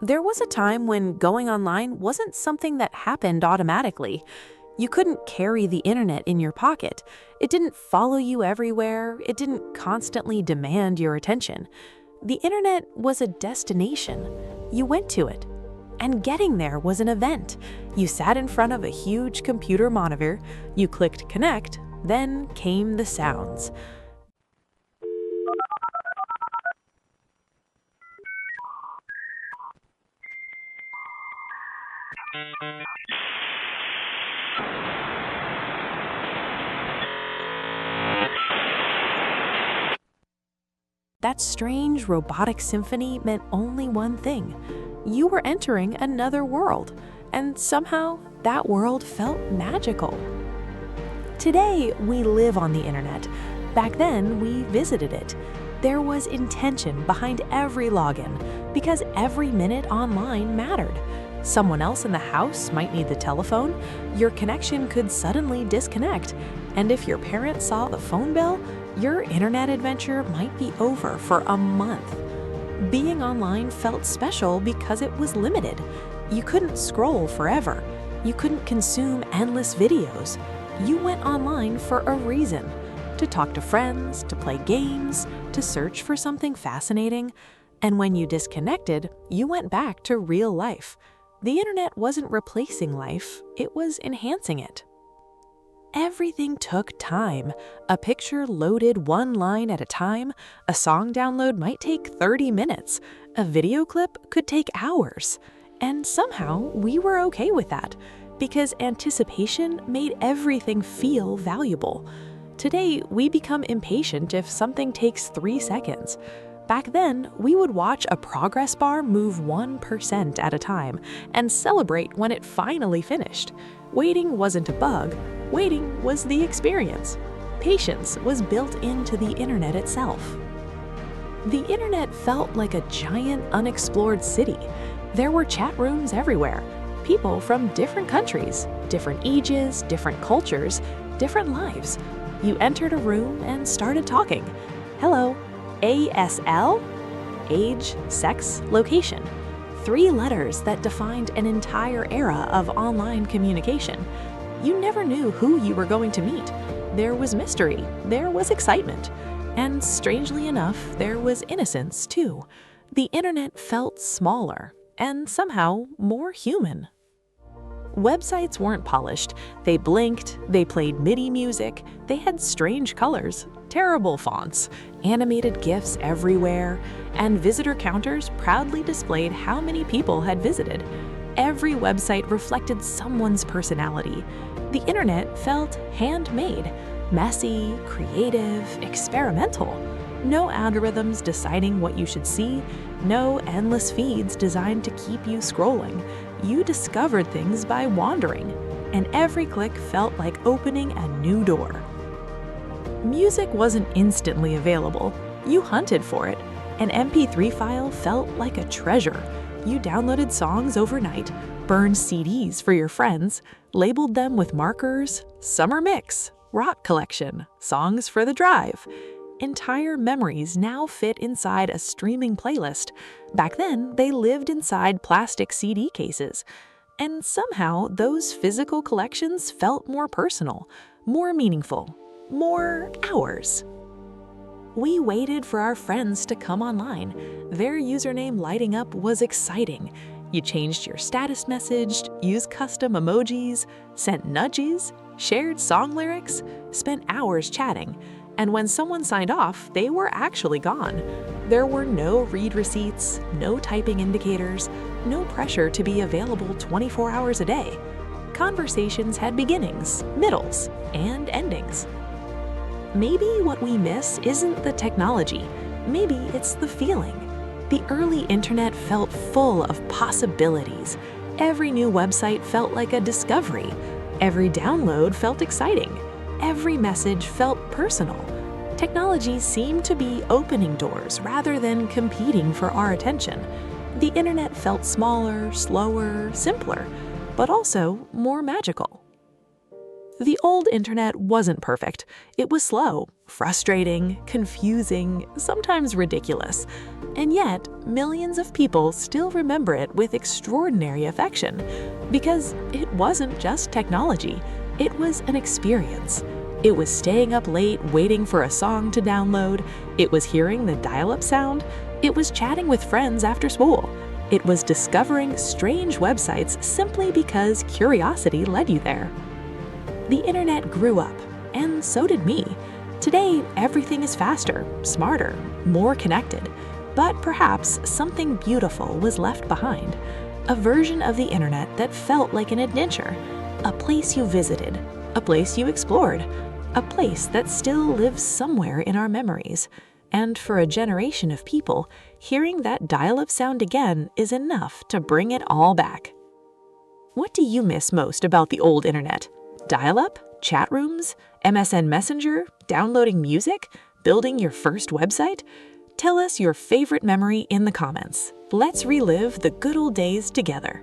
There was a time when going online wasn't something that happened automatically. You couldn't carry the internet in your pocket. It didn't follow you everywhere. It didn't constantly demand your attention. The internet was a destination. You went to it. And getting there was an event. You sat in front of a huge computer monitor, you clicked connect, then came the sounds. That strange robotic symphony meant only one thing. You were entering another world, and somehow that world felt magical. Today, we live on the internet. Back then, we visited it. There was intention behind every login, because every minute online mattered. Someone else in the house might need the telephone, your connection could suddenly disconnect, and if your parents saw the phone bill, your internet adventure might be over for a month. Being online felt special because it was limited. You couldn't scroll forever. You couldn't consume endless videos. You went online for a reason: to talk to friends, to play games, to search for something fascinating. And when you disconnected, you went back to real life. The internet wasn't replacing life, it was enhancing it. Everything took time. A picture loaded one line at a time. A song download might take 30 minutes. A video clip could take hours. And somehow we were okay with that, because anticipation made everything feel valuable. Today, we become impatient if something takes 3 seconds. Back then, we would watch a progress bar move 1% at a time and celebrate when it finally finished. Waiting wasn't a bug, waiting was the experience. Patience was built into the internet itself. The internet felt like a giant unexplored city. There were chat rooms everywhere. People from different countries, different ages, different cultures, different lives. You entered a room and started talking. Hello. ASL? Age, sex, location. 3 letters that defined an entire era of online communication. You never knew who you were going to meet. There was mystery, there was excitement, and strangely enough, there was innocence too. The internet felt smaller and somehow more human. Websites weren't polished. They blinked, they played MIDI music, they had strange colors, terrible fonts, animated GIFs everywhere, and visitor counters proudly displayed how many people had visited. Every website reflected someone's personality. The internet felt handmade, messy, creative, experimental. No algorithms deciding what you should see, no endless feeds designed to keep you scrolling. You discovered things by wandering, and every click felt like opening a new door. Music wasn't instantly available. You hunted for it. An MP3 file felt like a treasure. You downloaded songs overnight, burned CDs for your friends, labeled them with markers, summer mix, rock collection, songs for the drive. Entire memories now fit inside a streaming playlist. Back then, they lived inside plastic CD cases. And somehow, those physical collections felt more personal, more meaningful, more ours. We waited for our friends to come online. Their username lighting up was exciting. You changed your status message, used custom emojis, sent nudges, shared song lyrics, spent hours chatting. And when someone signed off, they were actually gone. There were no read receipts, no typing indicators, no pressure to be available 24 hours a day. Conversations had beginnings, middles, and endings. Maybe what we miss isn't the technology. Maybe it's the feeling. The early internet felt full of possibilities. Every new website felt like a discovery. Every download felt exciting. Every message felt personal. Technology seemed to be opening doors rather than competing for our attention. The internet felt smaller, slower, simpler, but also more magical. The old internet wasn't perfect. It was slow, frustrating, confusing, sometimes ridiculous. And yet, millions of people still remember it with extraordinary affection because it wasn't just technology, it was an experience. It was staying up late waiting for a song to download, it was hearing the dial-up sound, it was chatting with friends after school. It was discovering strange websites simply because curiosity led you there. The internet grew up, and so did me. Today, everything is faster, smarter, more connected. But perhaps something beautiful was left behind. A version of the internet that felt like an adventure. A place you visited. A place you explored. A place that still lives somewhere in our memories. And for a generation of people, hearing that dial-up sound again is enough to bring it all back. What do you miss most about the old internet? Dial-up? Chat rooms? MSN Messenger? Downloading music? Building your first website? Tell us your favorite memory in the comments. Let's relive the good old days together.